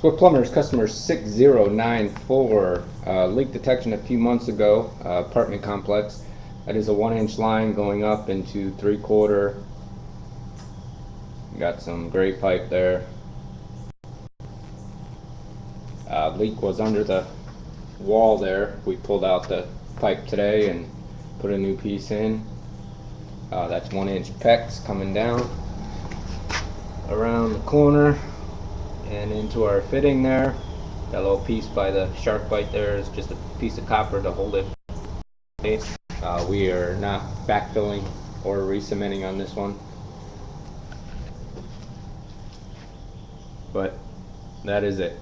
Swift Plumbers customer 6094, leak detection a few months ago, apartment complex. That is a 1-inch line going up into 3/4. Got some gray pipe there. Leak was under the wall there. We pulled out the pipe today and put a new piece in. That's 1-inch PEX coming down around the corner and into our fitting there. That little piece by the shark bite there is just a piece of copper to hold it. We are not backfilling or re-cementing on this one, but that is it.